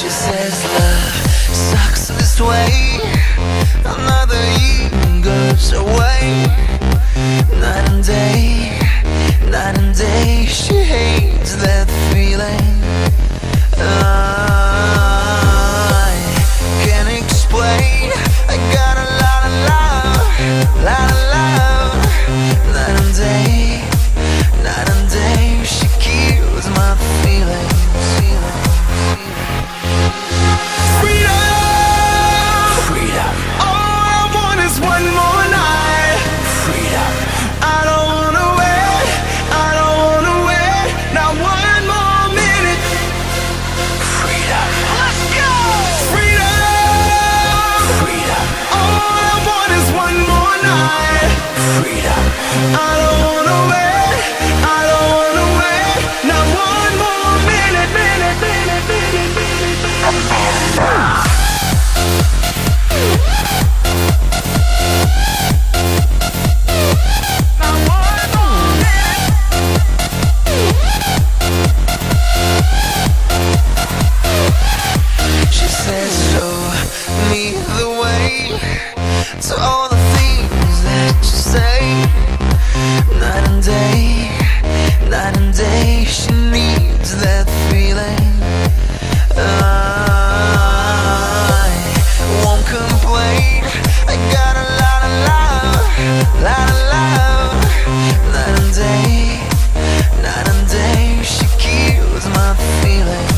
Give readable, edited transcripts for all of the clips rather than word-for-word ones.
She says love sucks this way. Another year goes away. Night and day, night and day. She hates that feeling. I can't explain. I got a lot of love, lot of love. Night and day, night and day. She kills my feelings. To all the things that you say. Night and day, night and day. She needs that feeling. I won't complain. I got a lot of love, lot of love. Night and day, night and day. She kills my feelings.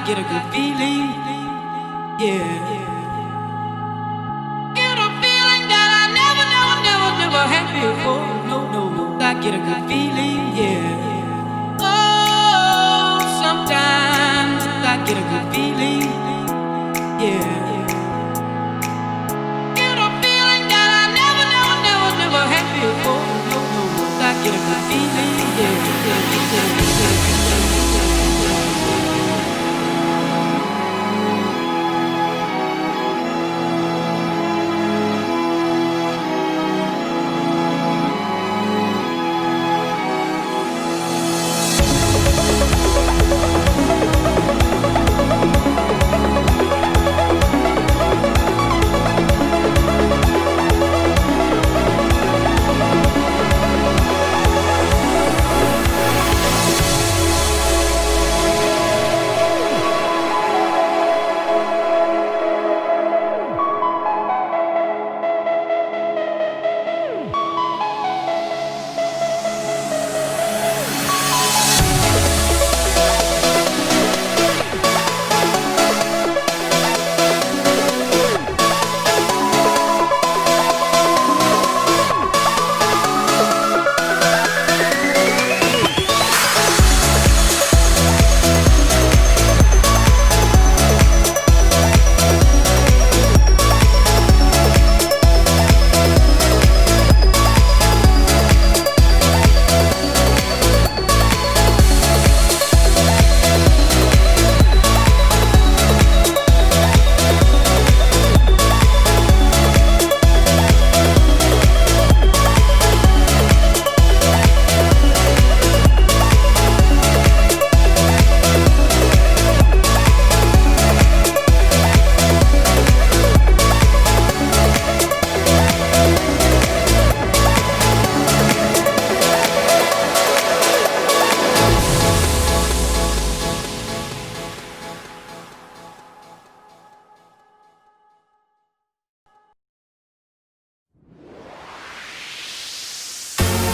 Get a good feeling, yeah. Get a feeling that I never had before. No, I get a good feeling, yeah. Oh, sometimes I get a good feeling, yeah. Get a feeling that I never had before. No, I get a good feeling, yeah.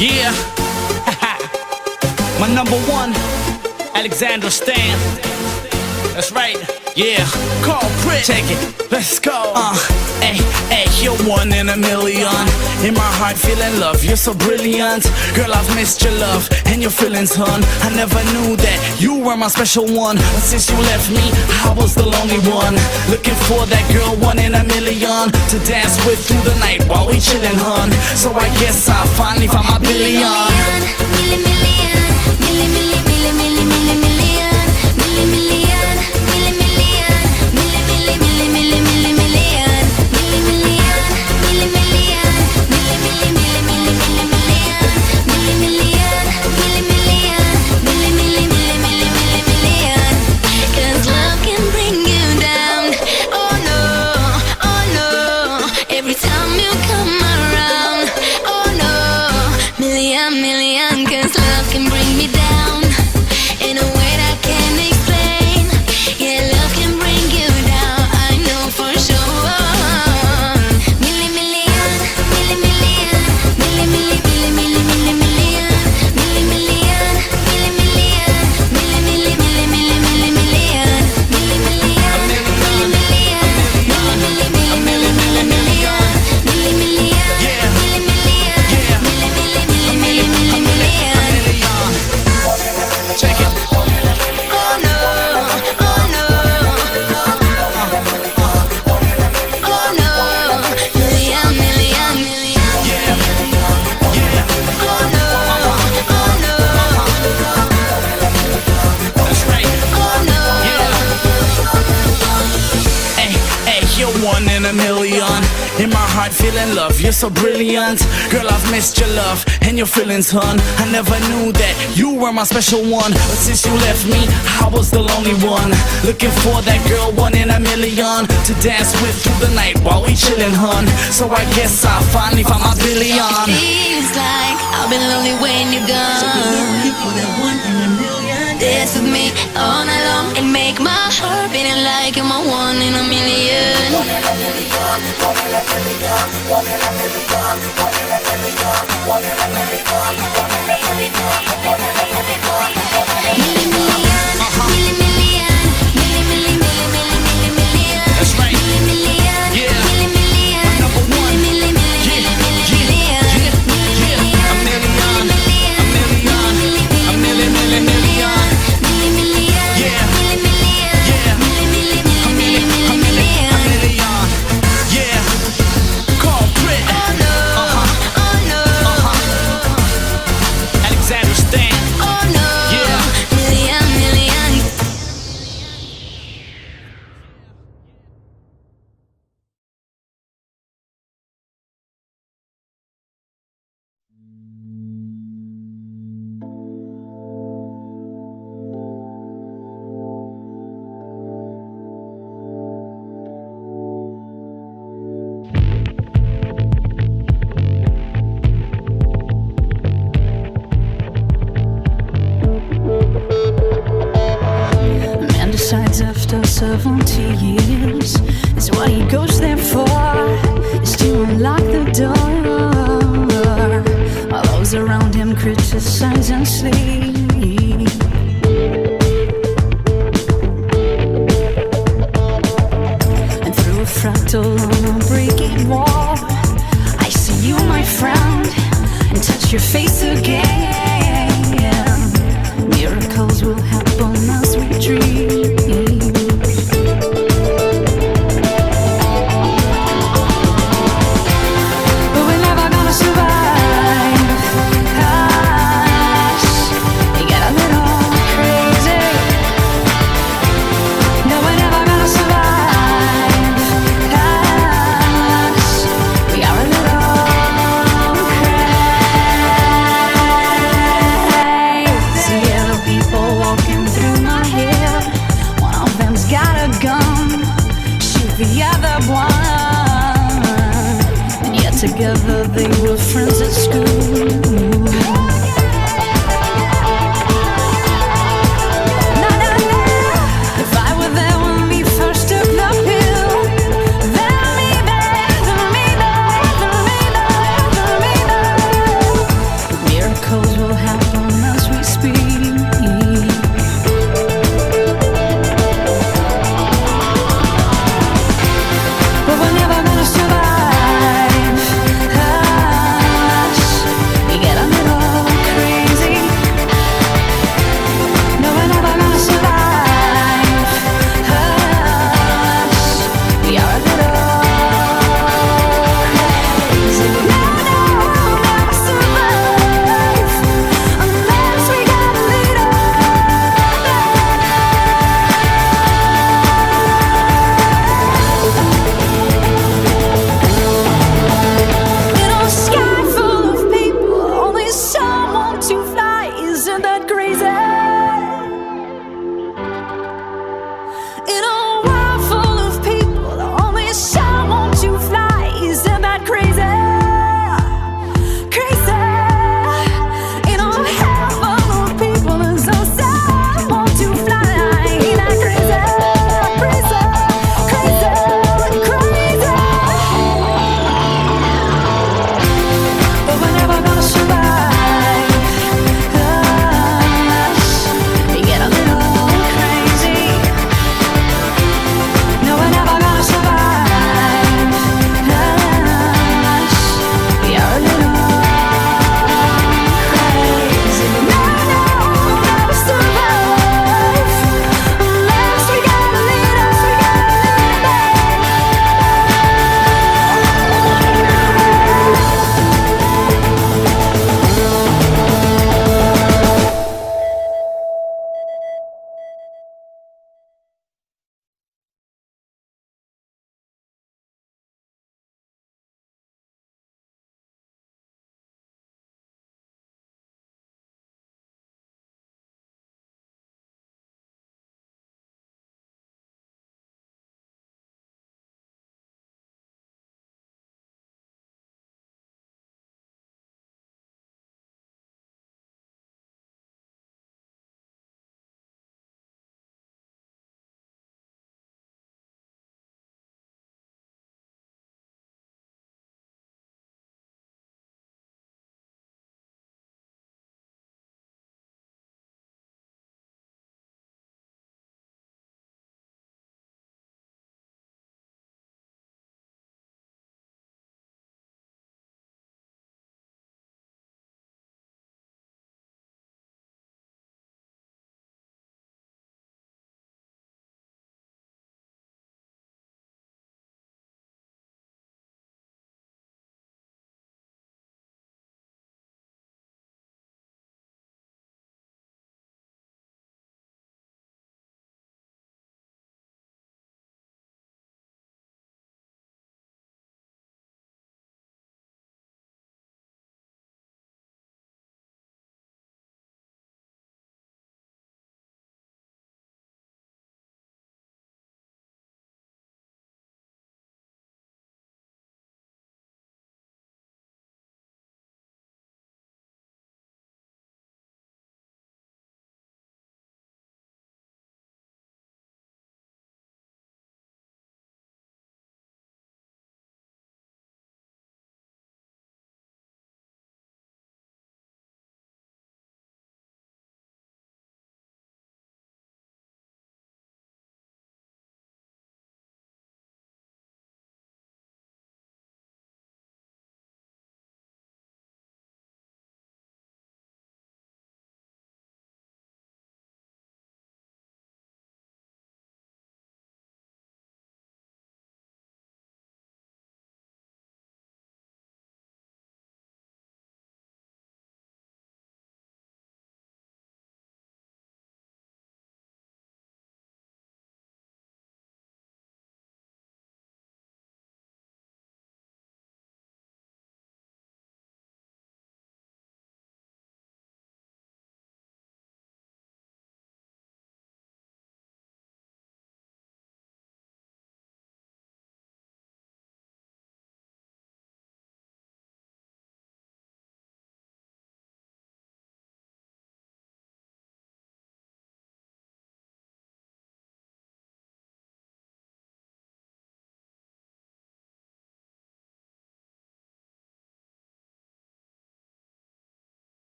Yeah. My number one, Alexander Stan. That's right. Yeah. Call Crit. Take it. Let's go. Hey, you're one in a million. In my heart, feeling love. You're so brilliant. Girl, I've missed your love and your feelings, hun. I never knew that you were my special one. But since you left me, I was the lonely one. Looking for that girl, one in a million, to dance with through the night while we chillin', hun. So I guess I finally found my billion. Cause love can bring me down in a way that I can't explain. Yeah, love can bring you down, I know for sure. Million, million, million, million, million, million, million, million, million, million, million, million, million, million, million, million, million, one in a million. In my heart, feeling love, you're so brilliant. Girl, I've missed your love and your feelings, hun. I never knew that you were my special one. But since you left me, I was the lonely one. Looking for that girl, one in a million, to dance with through the night while we chillin', hun. So I guess I finally found my billion. Feels like I've been lonely when you're gone. So looking for that one in a million. Dance with me all night long and make my heart beating like you're my one in a million. That's right. Yeah. My number one. A million, million, million. Yeah. Yeah. A million. Yeah. Call Crit. Alexander Stan. Yeah. Decides after 70 years is what he goes there for, is to unlock the door while those around him criticize and sleep. And through a fractal on a breaking wall, I see you, my friend, and touch your face again. Miracles will happen as we dream. The other one, and yet together they were friends at school.